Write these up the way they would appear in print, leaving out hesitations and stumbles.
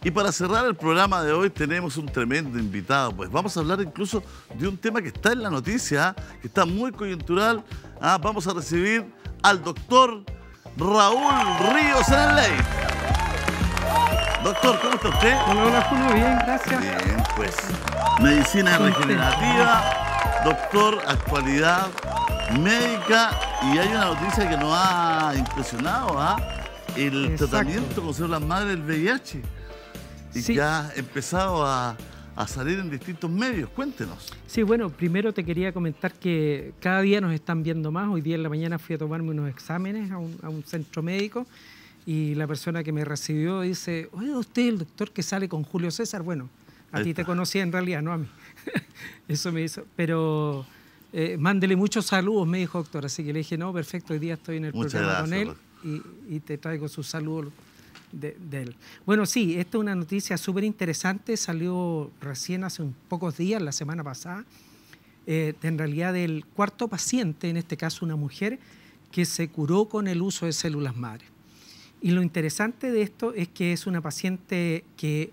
Y para cerrar el programa de hoy tenemos un tremendo invitado, pues vamos a hablar incluso de un tema que está en la noticia, que está muy coyuntural. Vamos a recibir al doctor Raúl Ríos en el Ley. Doctor, ¿cómo está usted? Hola, hola Julio, bien, gracias. Bien, pues medicina regenerativa, doctor, actualidad médica, y hay una noticia que nos ha impresionado, el Exacto. tratamiento con células madre del VIH. Y Sí. que ha empezado a salir en distintos medios. Cuéntenos. Sí, bueno, primero te quería comentar que cada día nos están viendo más. Hoy día en la mañana fui a tomarme unos exámenes a un centro médico y la persona que me recibió dice: oye, usted es el doctor que sale con Julio César. Bueno, a Ahí ti está. te conocía en realidad, no a mí. Eso me hizo. Pero mándele muchos saludos, me dijo doctor. Así que le dije: no, perfecto, hoy día estoy en el Muchas programa con gracias, él y te traigo sus saludos de él. Bueno, sí, esta es una noticia súper interesante, salió recién hace unos pocos días, la semana pasada, en realidad del cuarto paciente, en este caso una mujer, que se curó con el uso de células madre. Y lo interesante de esto es que es una paciente que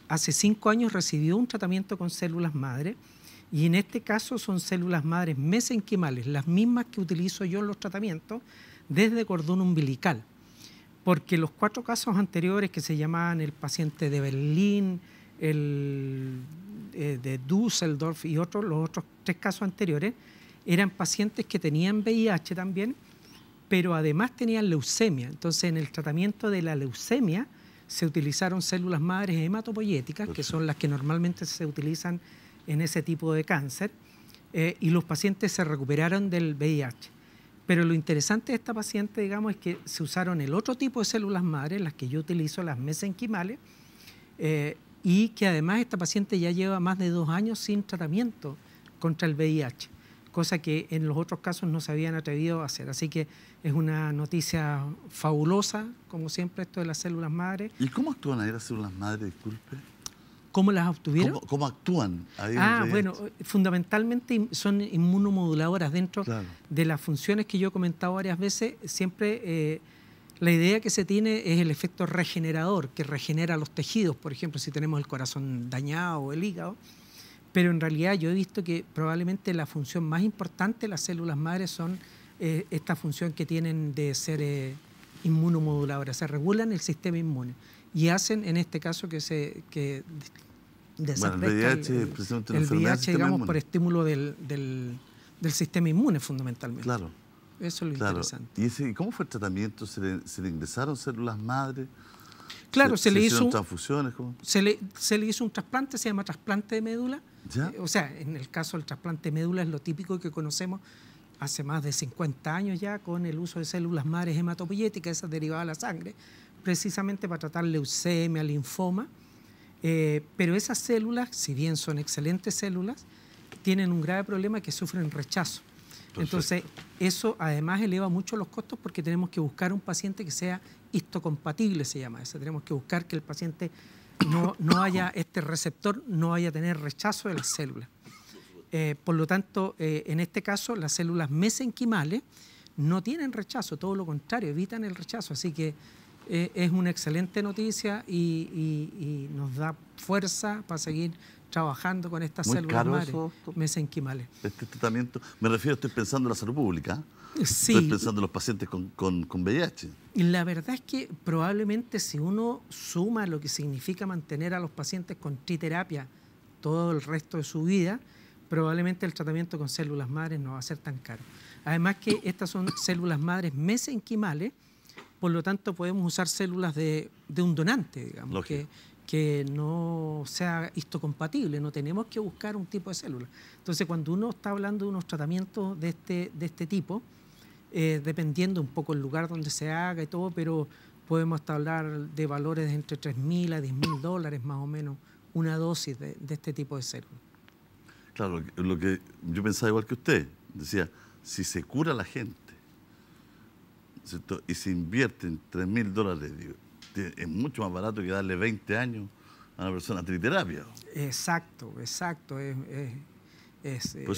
hace 5 años recibió un tratamiento con células madre, y en este caso son células madres mesenquimales, las mismas que utilizo yo en los tratamientos, desde cordón umbilical. Porque los 4 casos anteriores, que se llamaban el paciente de Berlín, el de Düsseldorf y los otros 3 casos anteriores, eran pacientes que tenían VIH también, pero además tenían leucemia. Entonces, en el tratamiento de la leucemia se utilizaron células madres hematopoyéticas, que son las que normalmente se utilizan en ese tipo de cáncer, y los pacientes se recuperaron del VIH. Pero lo interesante de esta paciente, digamos, es que se usaron el otro tipo de células madres, las que yo utilizo, las mesenquimales, y que además esta paciente ya lleva más de 2 años sin tratamiento contra el VIH, cosa que en los otros casos no se habían atrevido a hacer. Así que es una noticia fabulosa, como siempre, esto de las células madres. ¿Y cómo actúan ahí las células madre, disculpe? ¿Cómo las obtuvieron? ¿Cómo actúan ahí en el VIH? Bueno, fundamentalmente son inmunomoduladoras. Dentro Claro. de las funciones que yo he comentado varias veces, siempre la idea que se tiene es el efecto regenerador, que regenera los tejidos, por ejemplo, si tenemos el corazón dañado o el hígado. Pero en realidad yo he visto que probablemente la función más importante de las células madres son esta función que tienen de ser inmunomoduladoras, se regulan el sistema inmune y hacen en este caso que desaparezca el VIH, precisamente una el enfermedad del VIH, sistema digamos, inmune. por estímulo del sistema inmune fundamentalmente. Claro. Eso es lo Claro. interesante. ¿Y cómo fue el tratamiento? ¿Se le ingresaron células madre? Claro, se le hicieron hizo transfusiones? ¿Cómo? se le hizo un trasplante, se llama trasplante de médula. ¿Ya? O sea, en el caso del trasplante de médula es lo típico que conocemos hace más de 50 años ya, con el uso de células madres hematopoyéticas, esas derivadas de la sangre, precisamente para tratar leucemia, linfoma. Pero esas células, si bien son excelentes células, tienen un grave problema, que sufren rechazo. Perfecto. Entonces, eso además eleva mucho los costos, porque tenemos que buscar un paciente que sea histocompatible, se llama eso. Tenemos que buscar que el paciente no haya, este receptor no vaya a tener rechazo de las células. Por lo tanto, en este caso, las células mesenquimales no tienen rechazo, todo lo contrario, evitan el rechazo. Así que es una excelente noticia y nos da fuerza para seguir trabajando con estas ¿Muy células caro madres eso, doctor? mesenquimales. Este tratamiento, me refiero, estoy pensando en la salud pública. Sí. Estoy pensando en los pacientes con VIH. Y la verdad es que probablemente, si uno suma lo que significa mantener a los pacientes con triterapia todo el resto de su vida, probablemente el tratamiento con células madres no va a ser tan caro. Además que estas son células madres mesenquimales, por lo tanto podemos usar células de un donante, digamos, que no sea histocompatible, no tenemos que buscar un tipo de célula. Entonces, cuando uno está hablando de unos tratamientos de este tipo, dependiendo un poco el lugar donde se haga y todo, pero podemos hablar de valores de entre $3.000 a $10.000 más o menos, una dosis de este tipo de células. Claro, lo que yo pensaba igual que usted. Decía, si se cura la gente, ¿cierto?, y se invierte en $3.000, digo, es mucho más barato que darle 20 años a una persona a triterapia. Exacto. Por eso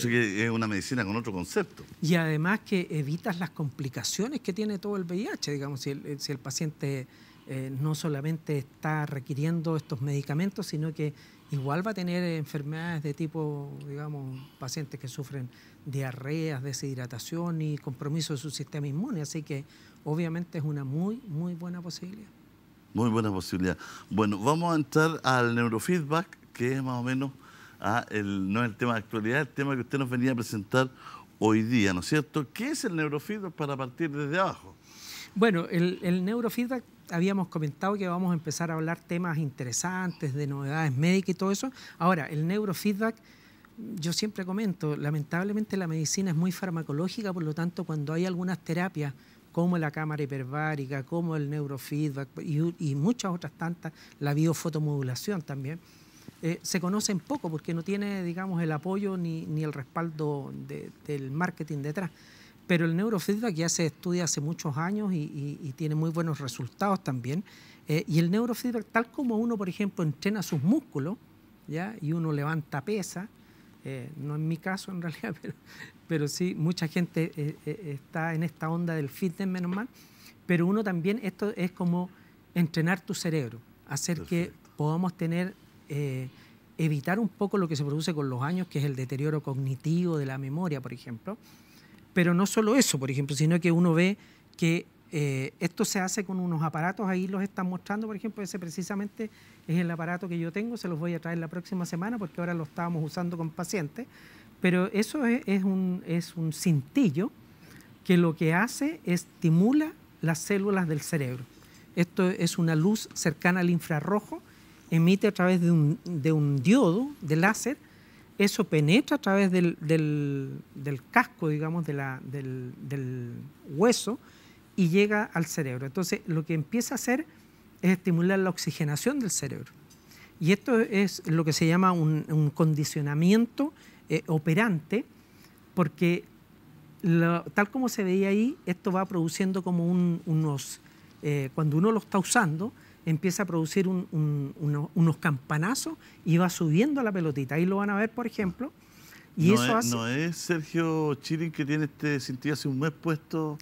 que es una medicina con otro concepto. Y además que evitas las complicaciones que tiene todo el VIH. Digamos, si el paciente no solamente está requiriendo estos medicamentos, sino que igual va a tener enfermedades de tipo, digamos, pacientes que sufren diarreas, deshidratación y compromiso de su sistema inmune. Así que obviamente es una muy, muy buena posibilidad. Muy buena posibilidad. Bueno, vamos a entrar al neurofeedback, que es más o menos no es el tema de actualidad, el tema que usted nos venía a presentar hoy día, ¿no es cierto? ¿Qué es el neurofeedback para partir desde abajo? Bueno, el neurofeedback, habíamos comentado que vamos a empezar a hablar temas interesantes, de novedades médicas y todo eso. Ahora, el neurofeedback, yo siempre comento, lamentablemente la medicina es muy farmacológica, por lo tanto, cuando hay algunas terapias, como la cámara hiperbárica, como el neurofeedback y muchas otras tantas, la biofotomodulación también, se conocen poco porque no tiene, digamos, el apoyo ni el respaldo del marketing detrás. Pero el neurofeedback ya se estudia hace muchos años y tiene muy buenos resultados también. Y el neurofeedback, tal como uno, por ejemplo, entrena sus músculos, ¿ya? Y uno levanta pesa, no en mi caso en realidad, pero sí, mucha gente está en esta onda del fitness, menos mal, pero uno también, esto es como entrenar tu cerebro, hacer Perfecto. que podamos tener, evitar un poco lo que se produce con los años, que es el deterioro cognitivo de la memoria, por ejemplo. Pero no solo eso, por ejemplo, sino que uno ve que esto se hace con unos aparatos, ahí los están mostrando, por ejemplo, ese precisamente es el aparato que yo tengo, se los voy a traer la próxima semana porque ahora lo estábamos usando con pacientes, pero eso es un cintillo que lo que hace es estimula las células del cerebro. Esto es una luz cercana al infrarrojo, emite a través de un diodo de láser. Eso penetra a través del casco, digamos, del hueso y llega al cerebro. Entonces, lo que empieza a hacer es estimular la oxigenación del cerebro. Y esto es lo que se llama un condicionamiento operante, porque tal como se veía ahí, esto va produciendo como cuando uno lo está usando, empieza a producir unos campanazos y va subiendo la pelotita. Ahí lo van a ver, por ejemplo. Y ¿No es Sergio Chilin que tiene este cintillo hace un mes puesto?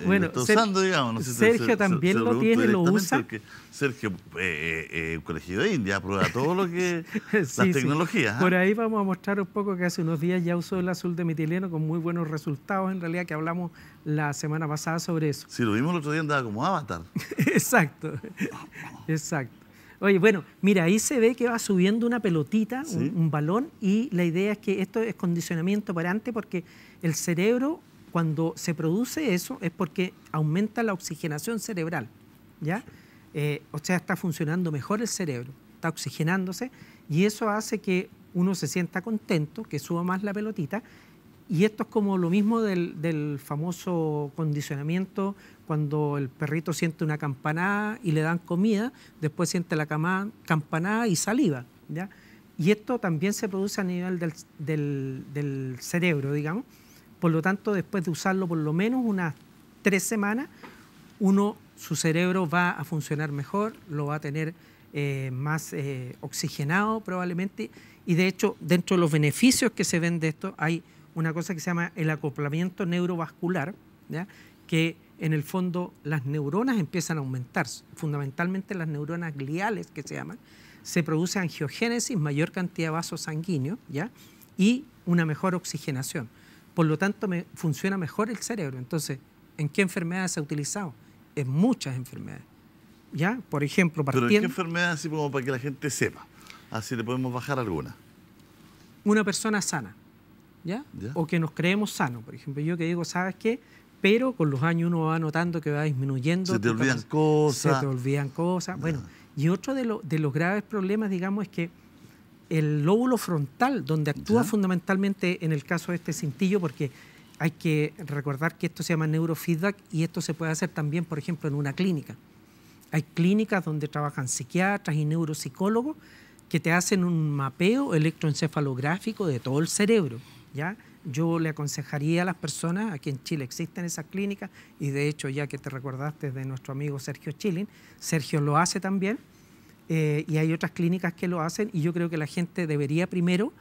Bueno, lo está usando, digamos. No sé, Sergio también lo tiene, lo usa. Sergio, un colegio de India, prueba todo lo que... Sí, las tecnologías. Por ahí vamos a mostrar un poco que hace unos días ya usó el azul de metileno con muy buenos resultados, en realidad, que hablamos la semana pasada sobre eso. Sí, lo vimos el otro día, andaba como avatar. Exacto, exacto. Oye, bueno, mira, ahí se ve que va subiendo una pelotita, ¿Sí? un balón, y la idea es que esto es condicionamiento operante porque el cerebro, cuando se produce eso, es porque aumenta la oxigenación cerebral, ¿ya? O sea, está funcionando mejor el cerebro, está oxigenándose, y eso hace que uno se sienta contento, que suba más la pelotita, y esto es como lo mismo del famoso condicionamiento cuando el perrito siente una campanada y le dan comida, después siente la campanada y saliva, ¿ya? Y esto también se produce a nivel del cerebro, digamos. Por lo tanto, después de usarlo por lo menos unas 3 semanas, su cerebro va a funcionar mejor, lo va a tener más oxigenado probablemente. Y de hecho, dentro de los beneficios que se ven de esto, hay una cosa que se llama el acoplamiento neurovascular, ¿ya? Que en el fondo las neuronas empiezan a aumentar, fundamentalmente las neuronas gliales que se llaman, se produce angiogénesis, mayor cantidad de vasos sanguíneos, ¿ya? Y una mejor oxigenación. Por lo tanto, funciona mejor el cerebro. Entonces, ¿en qué enfermedades se ha utilizado? En muchas enfermedades, ¿ya? Por ejemplo, ¿Pero en qué enfermedades, así como para que la gente sepa? Así le podemos bajar alguna. Una persona sana, ¿ya? O que nos creemos sanos. Por ejemplo, yo que digo, ¿sabes qué? Pero con los años uno va notando que va disminuyendo. Se te olvidan cosas. Se te olvidan cosas. Bueno, y otro de los graves problemas, digamos, es que el lóbulo frontal, donde actúa fundamentalmente en el caso de este cintillo, porque hay que recordar que esto se llama neurofeedback y esto se puede hacer también, por ejemplo, en una clínica. Hay clínicas donde trabajan psiquiatras y neuropsicólogos que te hacen un mapeo electroencefalográfico de todo el cerebro, ¿ya? Yo le aconsejaría a las personas, aquí en Chile existen esas clínicas, y de hecho, ya que te recordaste de nuestro amigo Sergio Chilin, Sergio lo hace también, y hay otras clínicas que lo hacen, y yo creo que la gente debería primero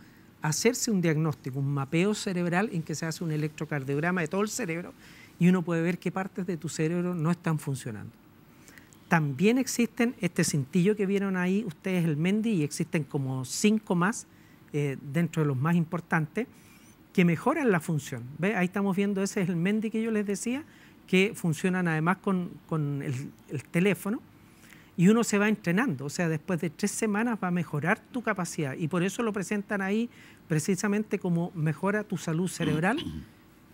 hacerse un diagnóstico, un mapeo cerebral en que se hace un electrocardiograma de todo el cerebro, y uno puede ver qué partes de tu cerebro no están funcionando. También existen este cintillo que vieron ahí ustedes, el Mendi, y existen como 5 más dentro de los más importantes que mejoran la función. ¿Ve? Ahí estamos viendo, ese es el Mendi que yo les decía, que funcionan además con el teléfono, y uno se va entrenando. O sea, después de 3 semanas va a mejorar tu capacidad, y por eso lo presentan ahí precisamente como mejora tu salud cerebral,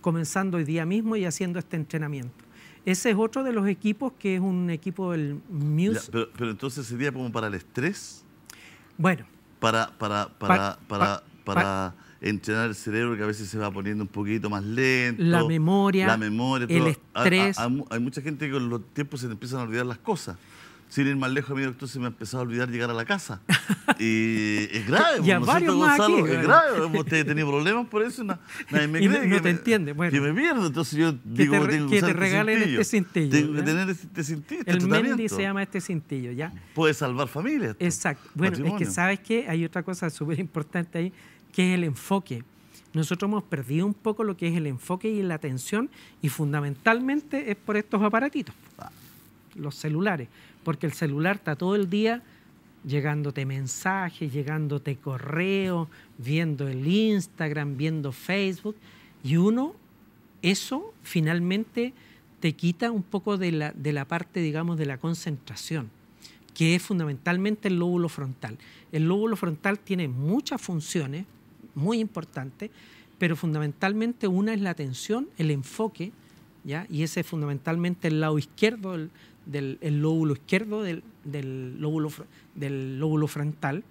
comenzando hoy día mismo y haciendo este entrenamiento. Ese es otro de los equipos, que es un equipo del Muse. Ya, pero entonces sería como para el estrés, Bueno, para entrenar el cerebro, que a veces se va poniendo un poquito más lento. la memoria, el todo. Estrés. Hay mucha gente que con los tiempos se le empiezan a olvidar las cosas. Sin ir más lejos, a mí, doctor, se me ha empezado a olvidar llegar a la casa. Y es grave. Y a varios más Gonzalo, aquí, es grave. Usted ha tenido problemas por eso, nadie me cree. No te entiende. Bueno, que me pierdo, entonces yo digo que tengo que usar te regalen este cintillo. Tengo que tener este cintillo, el Mendi se llama este cintillo, ¿ya? Puede salvar familias. Exacto. Bueno, es que ¿sabes qué? Hay otra cosa súper importante ahí, que es el enfoque. Nosotros hemos perdido un poco lo que es el enfoque y la atención, y fundamentalmente es por estos aparatitos, los celulares, porque el celular está todo el día llegándote mensajes, llegándote correos, viendo el Instagram, viendo Facebook, y eso finalmente te quita un poco de la parte, digamos, de la concentración, que es fundamentalmente el lóbulo frontal. El lóbulo frontal tiene muchas funciones muy importantes, pero fundamentalmente una es la atención, el enfoque, ¿ya? Y ese es fundamentalmente el lado izquierdo el lóbulo izquierdo del lóbulo frontal,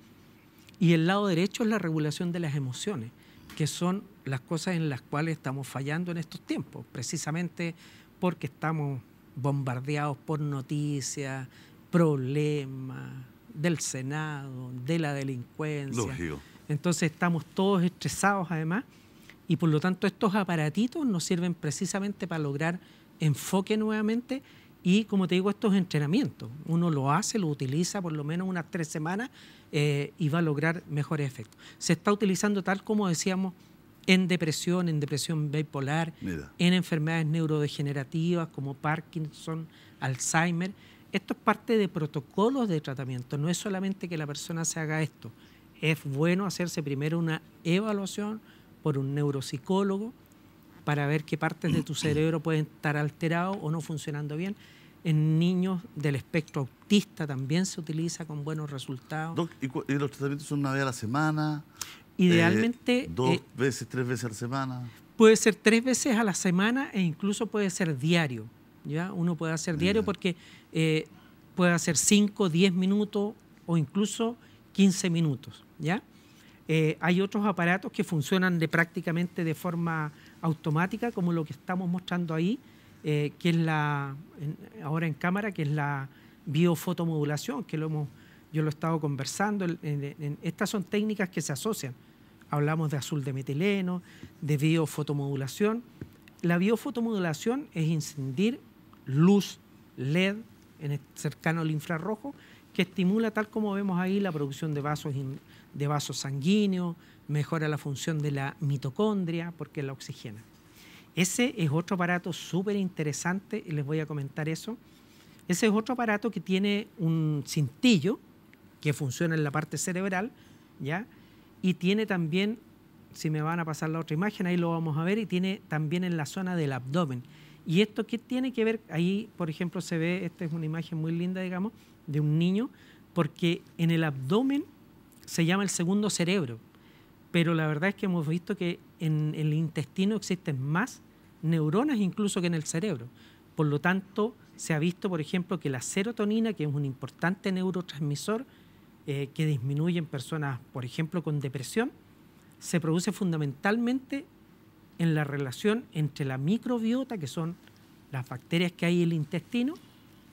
y el lado derecho es la regulación de las emociones, que son las cosas en las cuales estamos fallando en estos tiempos, precisamente porque estamos bombardeados por noticias, problemas del Senado, de la delincuencia. Lógico. Entonces estamos todos estresados además, y por lo tanto estos aparatitos nos sirven precisamente para lograr enfoque nuevamente. Y como te digo, estos entrenamientos, uno lo hace, lo utiliza por lo menos unas 3 semanas y va a lograr mejores efectos. Se está utilizando, tal como decíamos, en depresión bipolar, en enfermedades neurodegenerativas como Parkinson, Alzheimer. Esto es parte de protocolos de tratamiento, no es solamente que la persona se haga esto. Es bueno hacerse primero una evaluación por un neuropsicólogo para ver qué partes de tu cerebro pueden estar alterados o no funcionando bien. En niños del espectro autista también se utiliza con buenos resultados. Doc, ¿y los tratamientos son una vez a la semana? Idealmente... 2 veces, 3 veces a la semana. Puede ser 3 veces a la semana, e incluso puede ser diario, ¿ya? Uno puede hacer diario porque puede hacer 5, 10 minutos o incluso 15 minutos, ¿ya? Hay otros aparatos que funcionan prácticamente de forma automática, como lo que estamos mostrando ahí, que es ahora en cámara, que es la biofotomodulación, que yo lo he estado conversando. Estas son técnicas que se asocian. Hablamos de azul de metileno, de biofotomodulación. La biofotomodulación es incidir luz LED cercano al infrarrojo, que estimula, tal como vemos ahí, la producción de vasos sanguíneos, mejora la función de la mitocondria porque la oxigena. Ese es otro aparato súper interesante, y les voy a comentar eso. Ese es otro aparato que tiene un cintillo que funciona en la parte cerebral, ¿ya? Y tiene también, si me van a pasar la otra imagen, ahí lo vamos a ver, y tiene también en la zona del abdomen. ¿Y esto qué tiene que ver? Ahí, por ejemplo, se ve, esta es una imagen muy linda, digamos, de un niño, porque en el abdomen se llama el segundo cerebro, pero la verdad es que hemos visto que en el intestino existen más neuronas incluso que en el cerebro. Por lo tanto, se ha visto, por ejemplo, que la serotonina, que es un importante neurotransmisor que disminuye en personas, por ejemplo, con depresión, se produce fundamentalmente en la relación entre la microbiota, que son las bacterias que hay en el intestino,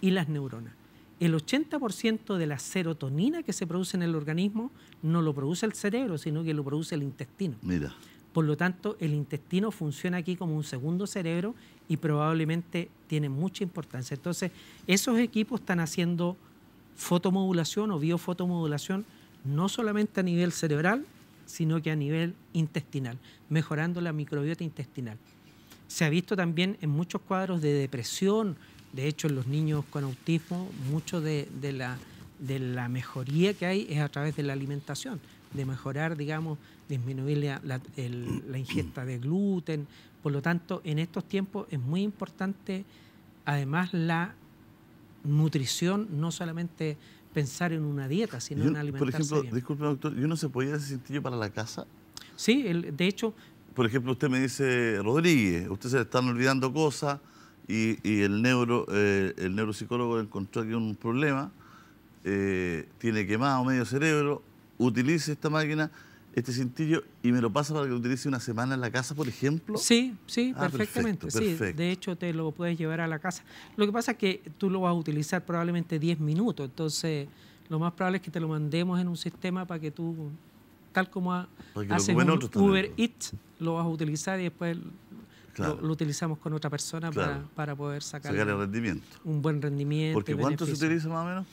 y las neuronas. El 80% de la serotonina que se produce en el organismo no lo produce el cerebro, sino que lo produce el intestino. Mira. Por lo tanto, el intestino funciona aquí como un segundo cerebro y probablemente tiene mucha importancia. Entonces, esos equipos están haciendo fotomodulación o biofotomodulación no solamente a nivel cerebral, sino que a nivel intestinal, mejorando la microbiota intestinal. Se ha visto también en muchos cuadros de depresión De hecho, en los niños con autismo, mucho de la mejoría que hay es a través de la alimentación, de mejorar, digamos, disminuir la ingesta de gluten. Por lo tanto, en estos tiempos es muy importante, además, la nutrición, no solamente pensar en una dieta, sino en alimentarse por ejemplo, bien. disculpe, doctor, ¿y uno se podía hacer cintillo para la casa? Sí, de hecho... Por ejemplo, usted me dice, Rodríguez, usted se le están olvidando cosas y el neuropsicólogo encontró aquí un problema, tiene quemado medio cerebro, utilice esta máquina, este cintillo, y me lo pasa para que lo utilice una semana en la casa, por ejemplo. Sí, perfectamente. Perfecto. Sí, de hecho, te lo puedes llevar a la casa. Lo que pasa es que tú lo vas a utilizar probablemente 10 minutos, entonces lo más probable es que te lo mandemos en un sistema para que tú, tal como haces un Uber Eats, lo vas a utilizar y después lo utilizamos con otra persona para poder sacar el rendimiento. Un buen rendimiento. ¿Porque cuánto se utiliza más o menos?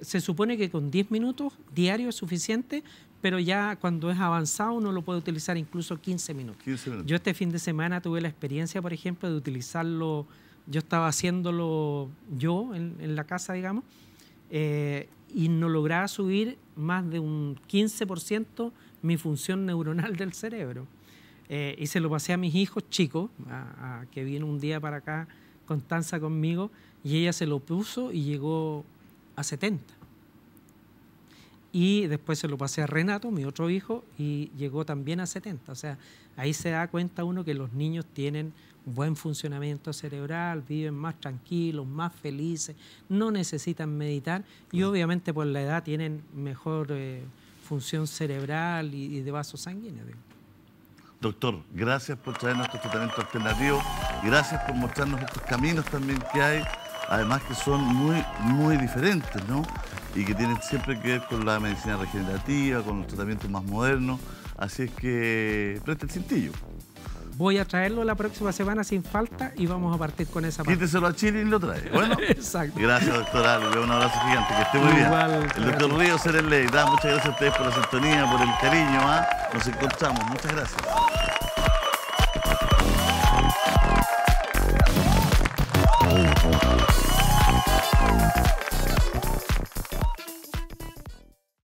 Se supone que con 10 minutos diarios es suficiente, pero ya cuando es avanzado uno lo puede utilizar incluso 15 minutos. 15 minutos. Yo este fin de semana tuve la experiencia, por ejemplo, de utilizarlo. Yo estaba haciéndolo yo en la casa, digamos, y no lograba subir más de un 15% mi función neuronal del cerebro. Y se lo pasé a mis hijos chicos, que vino un día para acá Constanza conmigo, y ella se lo puso y llegó a 70. Y después se lo pasé a Renato, mi otro hijo, y llegó también a 70. O sea, ahí se da cuenta uno que los niños tienen buen funcionamiento cerebral, viven más tranquilos, más felices, no necesitan meditar y obviamente por la edad tienen mejor función cerebral y de vasos sanguíneos. Doctor, gracias por traernos estos tratamientos alternativos, gracias por mostrarnos estos caminos también que hay, además que son muy, muy diferentes, ¿no? Y que tienen siempre que ver con la medicina regenerativa, con los tratamientos más modernos, así es que preste el cintillo. Voy a traerlo la próxima semana sin falta y vamos a partir con esa parte. Quíteselo a Chile y lo trae. Bueno, exacto. Gracias, doctora. Le doy un abrazo gigante. Que esté muy bien. El doctor Ríos Sereley. Muchas gracias a ustedes por la sintonía, por el cariño. Nos encontramos. Muchas gracias.